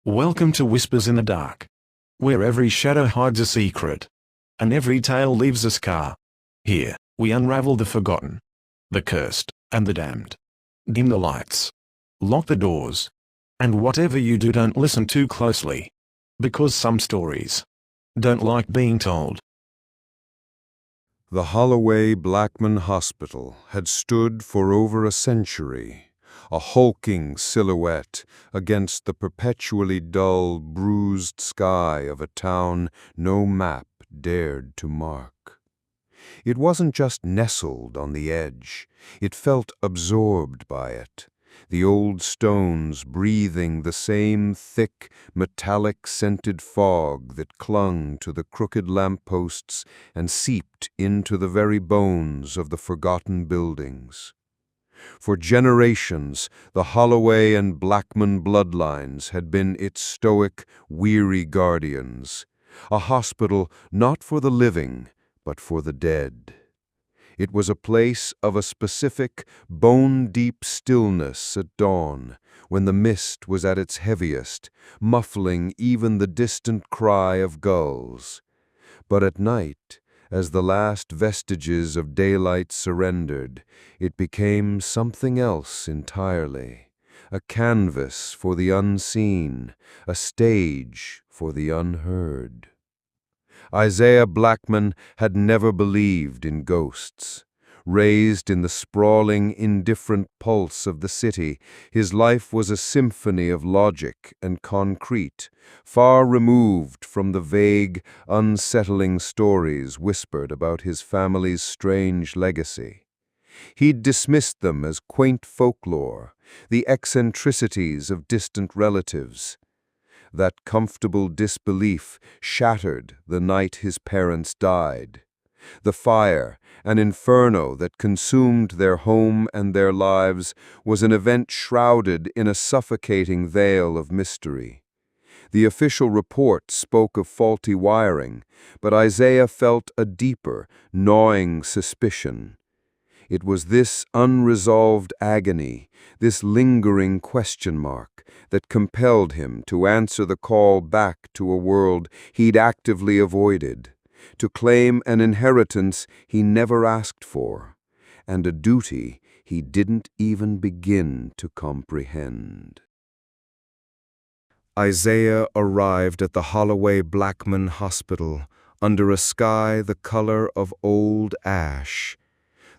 Welcome to Whispers in the Dark, where every shadow hides a secret, and every tale leaves a scar. Here, we unravel the forgotten, the cursed, and the damned. Dim the lights, lock the doors, and whatever you do, don't listen too closely, because some stories don't like being told. The Holloway Blackman Hospital had stood for over a century, a hulking silhouette against the perpetually dull, bruised sky of a town no map dared to mark. It wasn't just nestled on the edge, it felt absorbed by it, the old stones breathing the same thick, metallic-scented fog that clung to the crooked lampposts and seeped into the very bones of the forgotten buildings. For generations, the Holloway and Blackman bloodlines had been its stoic, weary guardians, a hospital not for the living, but for the dead. It was a place of a specific, bone-deep stillness at dawn, when the mist was at its heaviest, muffling even the distant cry of gulls. But at night, as the last vestiges of daylight surrendered, it became something else entirely, a canvas for the unseen, a stage for the unheard. Isaiah Blackman had never believed in ghosts. Raised in the sprawling, indifferent pulse of the city, his life was a symphony of logic and concrete, far removed from the vague, unsettling stories whispered about his family's strange legacy. He'd dismissed them as quaint folklore, the eccentricities of distant relatives. That comfortable disbelief shattered the night his parents died. The fire, an inferno that consumed their home and their lives, was an event shrouded in a suffocating veil of mystery. The official report spoke of faulty wiring, but Isaiah felt a deeper, gnawing suspicion. It was this unresolved agony, this lingering question mark, that compelled him to answer the call back to a world he'd actively avoided, to claim an inheritance he never asked for, and a duty he didn't even begin to comprehend. Isaiah arrived at the Holloway Blackman Hospital under a sky the color of old ash.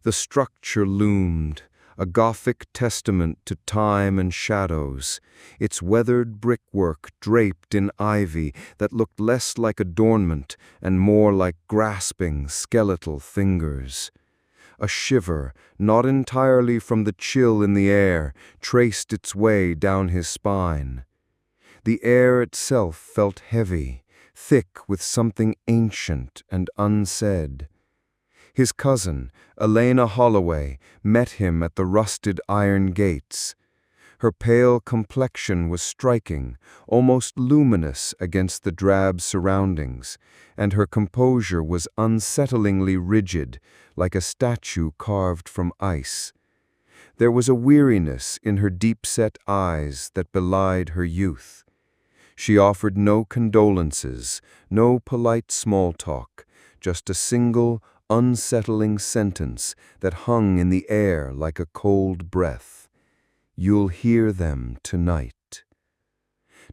The structure loomed, a Gothic testament to time and shadows, its weathered brickwork draped in ivy that looked less like adornment and more like grasping, skeletal fingers. A shiver, not entirely from the chill in the air, traced its way down his spine. The air itself felt heavy, thick with something ancient and unsaid. His cousin, Elena Holloway, met him at the rusted iron gates. Her pale complexion was striking, almost luminous against the drab surroundings, and her composure was unsettlingly rigid, like a statue carved from ice. There was a weariness in her deep-set eyes that belied her youth. She offered no condolences, no polite small talk, just a single, unsettling sentence that hung in the air like a cold breath. "You'll hear them tonight."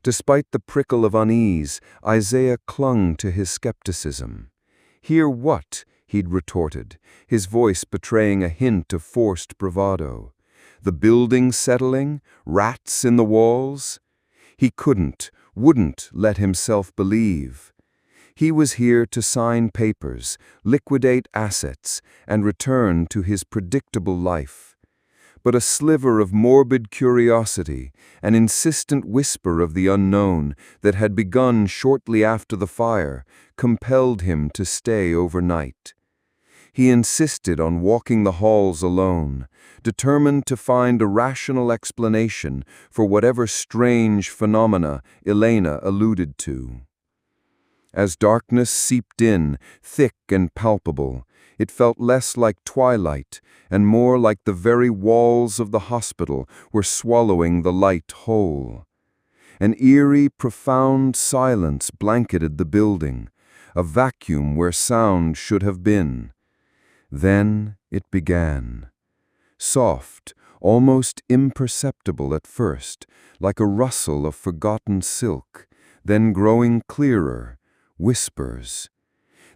Despite the prickle of unease, Isaiah clung to his skepticism. "Hear what?" he'd retorted, his voice betraying a hint of forced bravado. "The building settling? Rats in the walls?" He wouldn't let himself believe. He was here to sign papers, liquidate assets, and return to his predictable life. But a sliver of morbid curiosity, an insistent whisper of the unknown that had begun shortly after the fire, compelled him to stay overnight. He insisted on walking the halls alone, determined to find a rational explanation for whatever strange phenomena Elena alluded to. As darkness seeped in, thick and palpable, it felt less like twilight and more like the very walls of the hospital were swallowing the light whole. An eerie, profound silence blanketed the building, a vacuum where sound should have been. Then it began. Soft, almost imperceptible at first, like a rustle of forgotten silk, then growing clearer, whispers.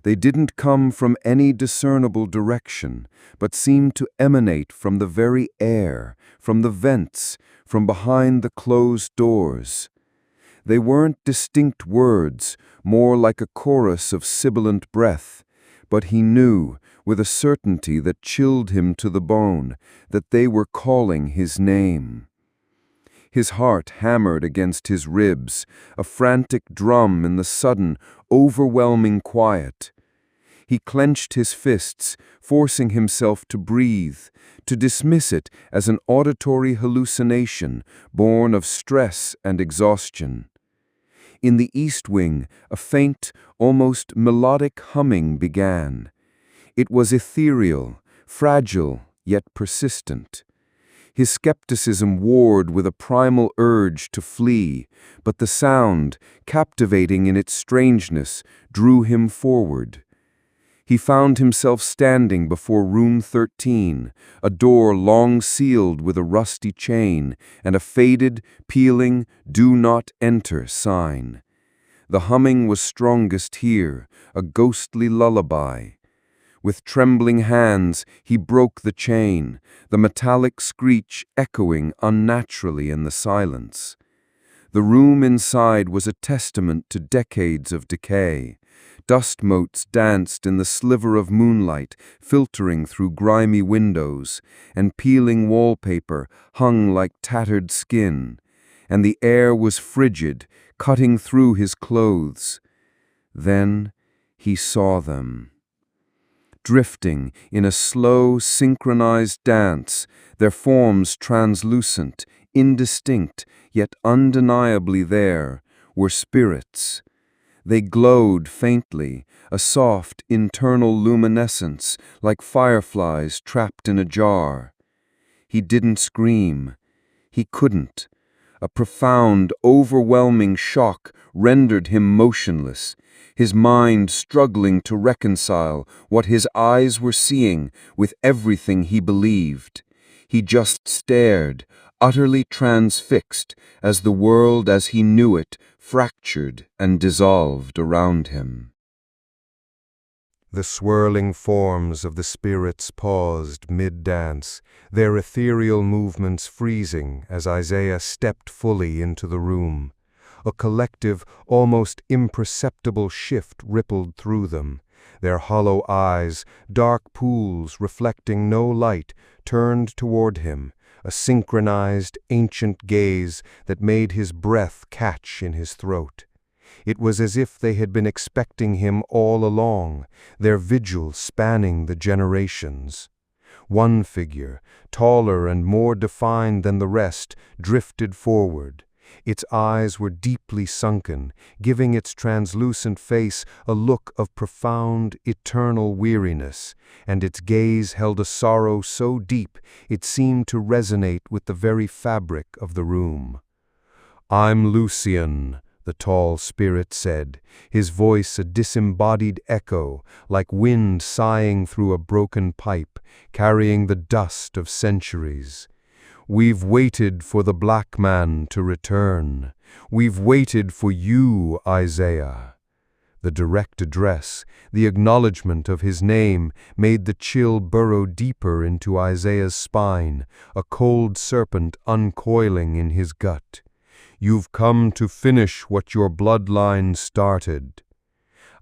They didn't come from any discernible direction, but seemed to emanate from the very air, from the vents, from behind the closed doors. They weren't distinct words, more like a chorus of sibilant breath, but he knew, with a certainty that chilled him to the bone, that they were calling his name. His heart hammered against his ribs, a frantic drum in the sudden, overwhelming quiet. He clenched his fists, forcing himself to breathe, to dismiss it as an auditory hallucination born of stress and exhaustion. In the east wing, a faint, almost melodic humming began. It was ethereal, fragile, yet persistent. His skepticism warred with a primal urge to flee, but the sound, captivating in its strangeness, drew him forward. He found himself standing before room 13, a door long sealed with a rusty chain and a faded, peeling, "Do not enter" sign. The humming was strongest here, a ghostly lullaby. With trembling hands, he broke the chain, the metallic screech echoing unnaturally in the silence. The room inside was a testament to decades of decay. Dust motes danced in the sliver of moonlight, filtering through grimy windows, and peeling wallpaper hung like tattered skin, and the air was frigid, cutting through his clothes. Then he saw them. Drifting in a slow, synchronized dance, their forms translucent, indistinct, yet undeniably there, were spirits. They glowed faintly, a soft, internal luminescence, like fireflies trapped in a jar. He didn't scream. He couldn't. A profound, overwhelming shock rendered him motionless, his mind struggling to reconcile what his eyes were seeing with everything he believed. He just stared, utterly transfixed, as the world as he knew it fractured and dissolved around him. The swirling forms of the spirits paused mid-dance, their ethereal movements freezing as Isaiah stepped fully into the room. A collective, almost imperceptible shift rippled through them. Their hollow eyes, dark pools reflecting no light, turned toward him, a synchronized, ancient gaze that made his breath catch in his throat. It was as if they had been expecting him all along, their vigil spanning the generations. One figure, taller and more defined than the rest, drifted forward. Its eyes were deeply sunken, giving its translucent face a look of profound, eternal weariness, and its gaze held a sorrow so deep it seemed to resonate with the very fabric of the room. "I'm Lucian," the tall spirit said, his voice a disembodied echo, like wind sighing through a broken pipe, carrying the dust of centuries. "We've waited for the Blackman to return. We've waited for you, Isaiah." The direct address, the acknowledgement of his name, made the chill burrow deeper into Isaiah's spine, a cold serpent uncoiling in his gut. "You've come to finish what your bloodline started."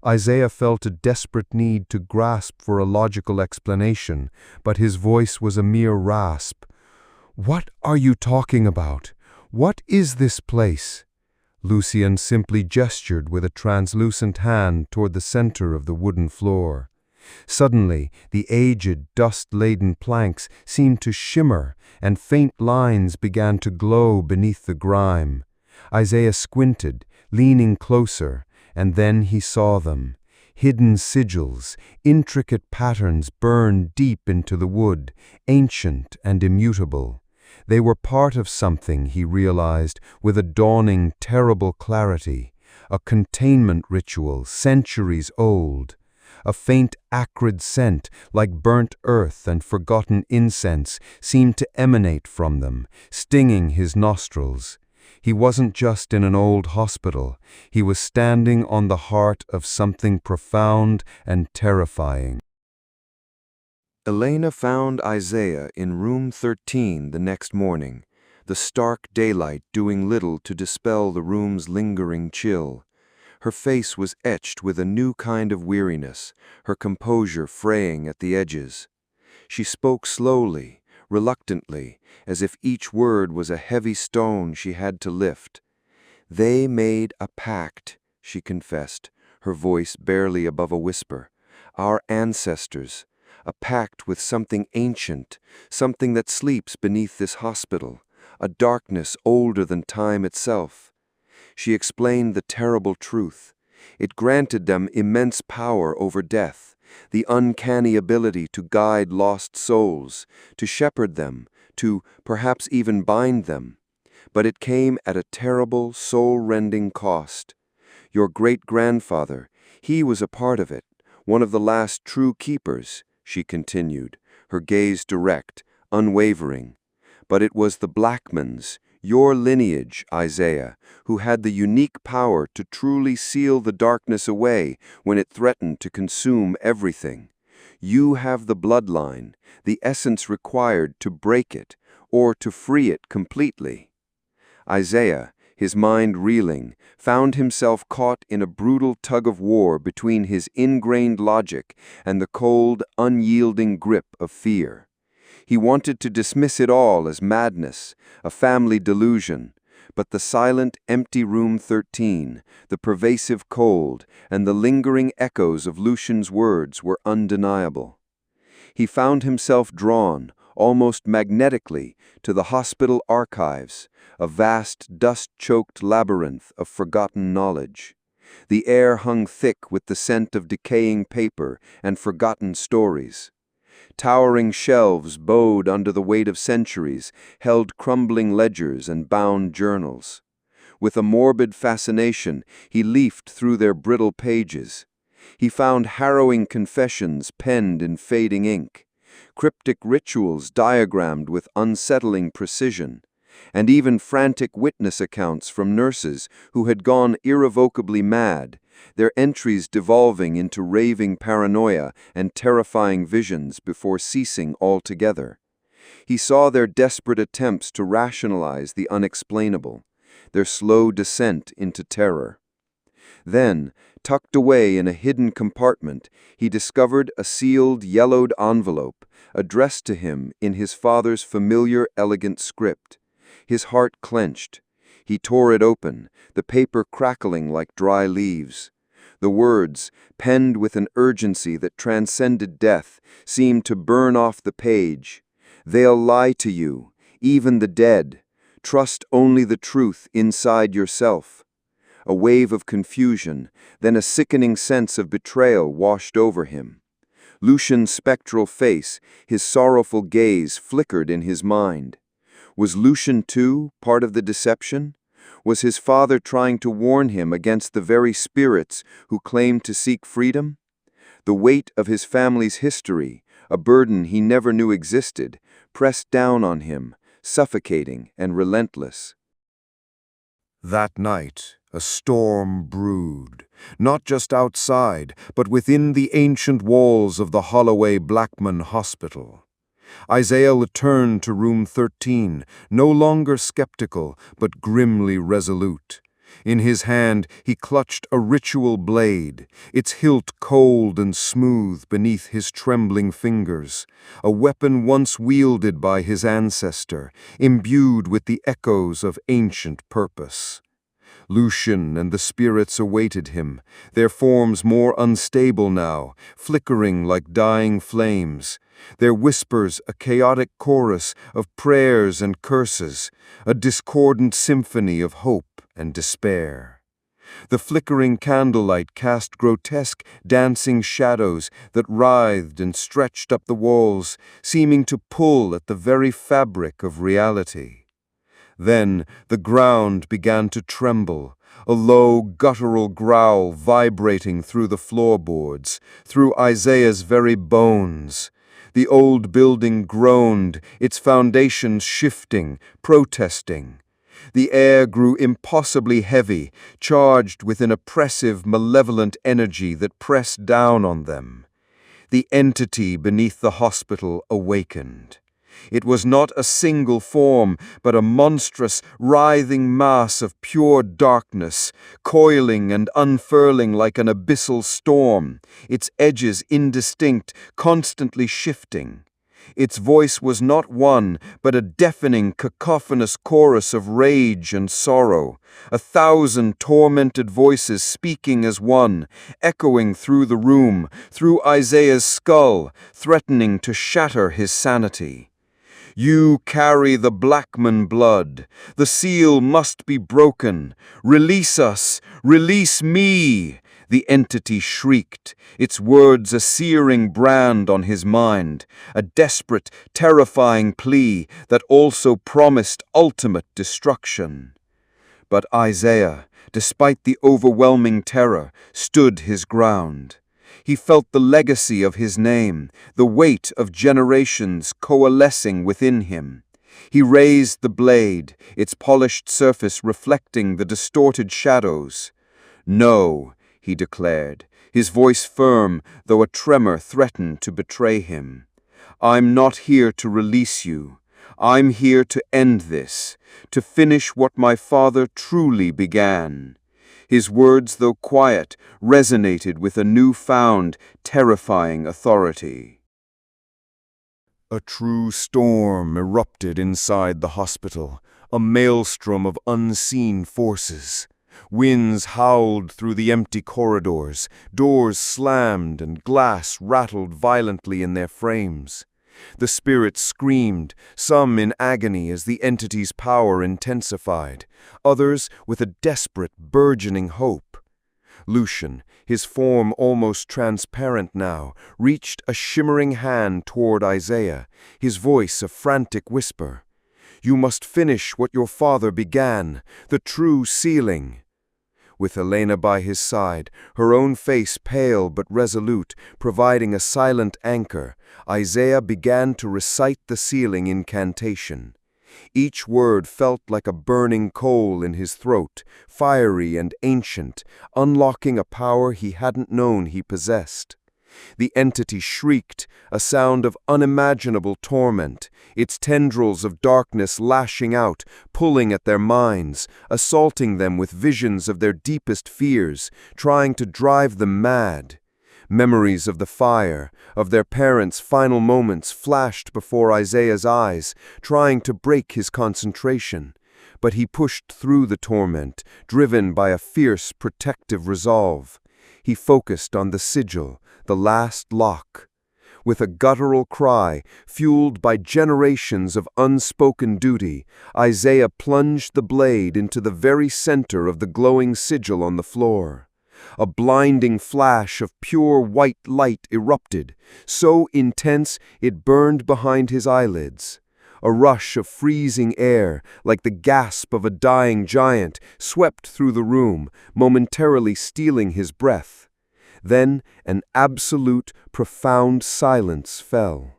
Isaiah felt a desperate need to grasp for a logical explanation, but his voice was a mere rasp. "What are you talking about? What is this place?" Lucian simply gestured with a translucent hand toward the center of the wooden floor. Suddenly, the aged, dust-laden planks seemed to shimmer, and faint lines began to glow beneath the grime. Isaiah squinted, leaning closer, and then he saw them. Hidden sigils, intricate patterns burned deep into the wood, ancient and immutable. They were part of something, he realized, with a dawning, terrible clarity, a containment ritual centuries old. A faint acrid scent, like burnt earth and forgotten incense, seemed to emanate from them, stinging his nostrils. He wasn't just in an old hospital, he was standing on the heart of something profound and terrifying. Elena found Isaiah in room 13 the next morning, the stark daylight doing little to dispel the room's lingering chill. Her face was etched with a new kind of weariness, her composure fraying at the edges. She spoke slowly, reluctantly, as if each word was a heavy stone she had to lift. "They made a pact," she confessed, her voice barely above a whisper. "Our ancestors. A pact with something ancient, something that sleeps beneath this hospital, a darkness older than time itself." She explained the terrible truth. It granted them immense power over death, the uncanny ability to guide lost souls, to shepherd them, to perhaps even bind them. But it came at a terrible, soul-rending cost. Your great-grandfather, he was a part of it, one of the last true keepers, she continued, her gaze direct, unwavering. But it was the Blackmans, your lineage, Isaiah, who had the unique power to truly seal the darkness away when it threatened to consume everything. You have the bloodline, the essence required to break it, or to free it completely. Isaiah, his mind reeling, found himself caught in a brutal tug-of-war between his ingrained logic and the cold, unyielding grip of fear. He wanted to dismiss it all as madness, a family delusion, but the silent, empty room 13, the pervasive cold, and the lingering echoes of Lucian's words were undeniable. He found himself drawn, almost magnetically, to the hospital archives, a vast, dust-choked labyrinth of forgotten knowledge. The air hung thick with the scent of decaying paper and forgotten stories. Towering shelves bowed under the weight of centuries held crumbling ledgers and bound journals. With a morbid fascination, he leafed through their brittle pages. He found harrowing confessions penned in fading ink, cryptic rituals diagrammed with unsettling precision, and even frantic witness accounts from nurses who had gone irrevocably mad, their entries devolving into raving paranoia and terrifying visions before ceasing altogether. He saw their desperate attempts to rationalize the unexplainable, their slow descent into terror. Then, tucked away in a hidden compartment, he discovered a sealed, yellowed envelope addressed to him in his father's familiar, elegant script. His heart clenched. He tore it open, the paper crackling like dry leaves. The words, penned with an urgency that transcended death, seemed to burn off the page. "They'll lie to you, even the dead. Trust only the truth inside yourself." A wave of confusion, then a sickening sense of betrayal washed over him. Lucian's spectral face, his sorrowful gaze flickered in his mind. Was Lucian, too, part of the deception? Was his father trying to warn him against the very spirits who claimed to seek freedom? The weight of his family's history, a burden he never knew existed, pressed down on him, suffocating and relentless. That night, a storm brewed, not just outside, but within the ancient walls of the Holloway Blackman Hospital. Isaiah returned to room 13, no longer skeptical, but grimly resolute. In his hand, he clutched a ritual blade, its hilt cold and smooth beneath his trembling fingers, a weapon once wielded by his ancestor, imbued with the echoes of ancient purpose. Lucian and the spirits awaited him, their forms more unstable now, flickering like dying flames, their whispers a chaotic chorus of prayers and curses, a discordant symphony of hope and despair. The flickering candlelight cast grotesque, dancing shadows that writhed and stretched up the walls, seeming to pull at the very fabric of reality. Then the ground began to tremble, a low, guttural growl vibrating through the floorboards, through Isaiah's very bones. The old building groaned, its foundations shifting, protesting. The air grew impossibly heavy, charged with an oppressive, malevolent energy that pressed down on them. The entity beneath the hospital awakened. It was not a single form, but a monstrous, writhing mass of pure darkness, coiling and unfurling like an abyssal storm, its edges indistinct, constantly shifting. Its voice was not one, but a deafening, cacophonous chorus of rage and sorrow, 1,000 tormented voices speaking as one, echoing through the room, through Isaiah's skull, threatening to shatter his sanity. You carry the Blackman blood. The seal must be broken. Release us! Release me! The entity shrieked, its words a searing brand on his mind, a desperate, terrifying plea that also promised ultimate destruction. But Isaiah, despite the overwhelming terror, stood his ground. He felt the legacy of his name, the weight of generations coalescing within him. He raised the blade, its polished surface reflecting the distorted shadows. No, he declared, his voice firm, though a tremor threatened to betray him. I'm not here to release you. I'm here to end this, to finish what my father truly began. His words, though quiet, resonated with a newfound, terrifying authority. A true storm erupted inside the hospital, a maelstrom of unseen forces. Winds howled through the empty corridors, doors slammed and glass rattled violently in their frames. The spirits screamed, some in agony as the entity's power intensified, others with a desperate, burgeoning hope. Lucian, his form almost transparent now, reached a shimmering hand toward Isaiah, his voice a frantic whisper. You must finish what your father began, the true sealing. With Elena by his side, her own face pale but resolute, providing a silent anchor, Isaiah began to recite the sealing incantation. Each word felt like a burning coal in his throat, fiery and ancient, unlocking a power he hadn't known he possessed. The entity shrieked, a sound of unimaginable torment, its tendrils of darkness lashing out, pulling at their minds, assaulting them with visions of their deepest fears, trying to drive them mad. Memories of the fire, of their parents' final moments flashed before Isaiah's eyes, trying to break his concentration. But he pushed through the torment, driven by a fierce, protective resolve. He focused on the sigil, the last lock. With a guttural cry, fueled by generations of unspoken duty, Isaiah plunged the blade into the very center of the glowing sigil on the floor. A blinding flash of pure white light erupted, so intense it burned behind his eyelids. A rush of freezing air, like the gasp of a dying giant, swept through the room, momentarily stealing his breath. Then an absolute, profound silence fell.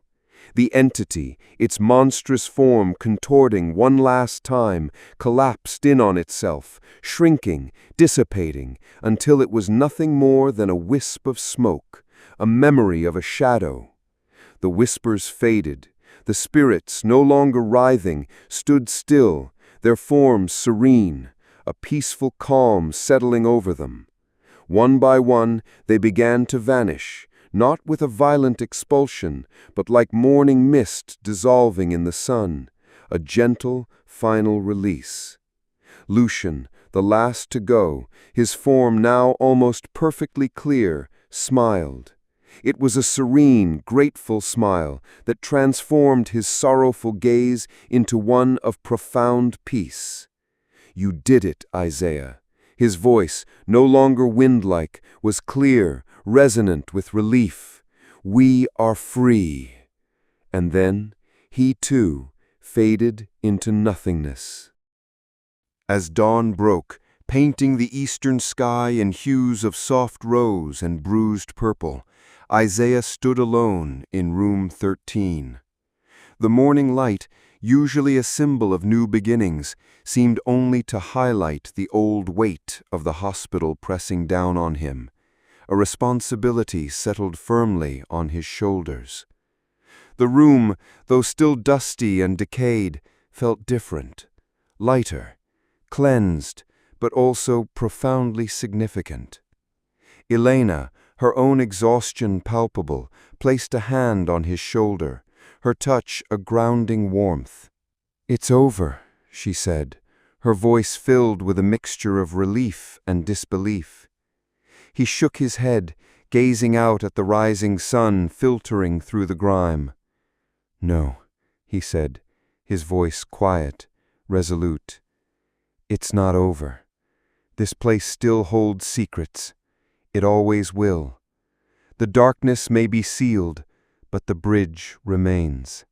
The entity, its monstrous form contorting one last time, collapsed in on itself, shrinking, dissipating, until it was nothing more than a wisp of smoke, a memory of a shadow. The whispers faded. The spirits, no longer writhing, stood still, their forms serene, a peaceful calm settling over them. One by one, they began to vanish, not with a violent expulsion, but like morning mist dissolving in the sun, a gentle, final release. Lucian, the last to go, his form now almost perfectly clear, smiled. It was a serene, grateful smile that transformed his sorrowful gaze into one of profound peace. You did it, Isaiah. His voice, no longer wind-like, was clear, resonant with relief. "We are free." And then, he too faded into nothingness. As dawn broke, painting the eastern sky in hues of soft rose and bruised purple, Isaiah stood alone in room 13. The morning light, usually a symbol of new beginnings, seemed only to highlight the old weight of the hospital pressing down on him. A responsibility settled firmly on his shoulders. The room, though still dusty and decayed, felt different, lighter, cleansed, but also profoundly significant. Elena, her own exhaustion palpable, placed a hand on his shoulder, her touch a grounding warmth. "It's over," she said, her voice filled with a mixture of relief and disbelief. He shook his head, gazing out at the rising sun filtering through the grime. "No," he said, his voice quiet, resolute. "It's not over. This place still holds secrets. It always will. The darkness may be sealed, but the bridge remains."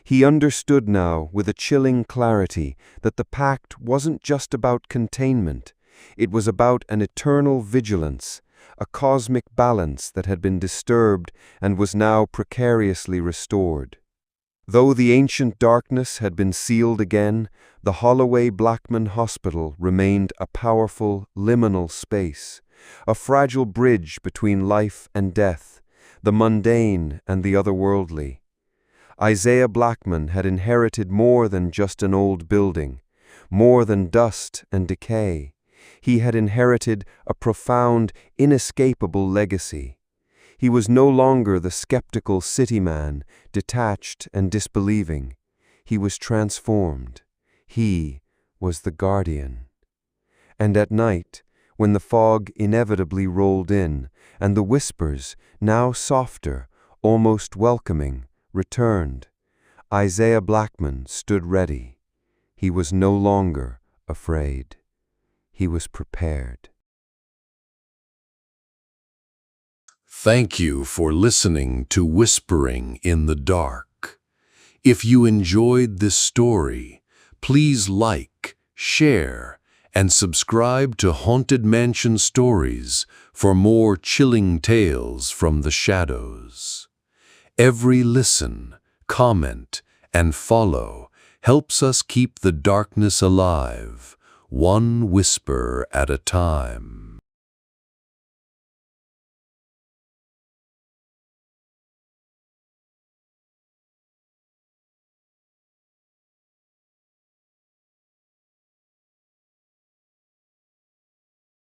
He understood now with a chilling clarity that the pact wasn't just about containment. It was about an eternal vigilance, a cosmic balance that had been disturbed and was now precariously restored. Though the ancient darkness had been sealed again, the Holloway Blackman Hospital remained a powerful, liminal space, a fragile bridge between life and death, the mundane and the otherworldly. Isaiah Blackman had inherited more than just an old building, more than dust and decay. He had inherited a profound, inescapable legacy. He was no longer the skeptical city man, detached and disbelieving. He was transformed. He was the guardian. And at night, when the fog inevitably rolled in, and the whispers, now softer, almost welcoming, returned, Isaiah Blackman stood ready. He was no longer afraid. He was prepared. Thank you for listening to Whispering in the Dark. If you enjoyed this story, please like, share, and subscribe to Haunted Mansion Stories for more chilling tales from the shadows. Every listen, comment, and follow helps us keep the darkness alive, one whisper at a time.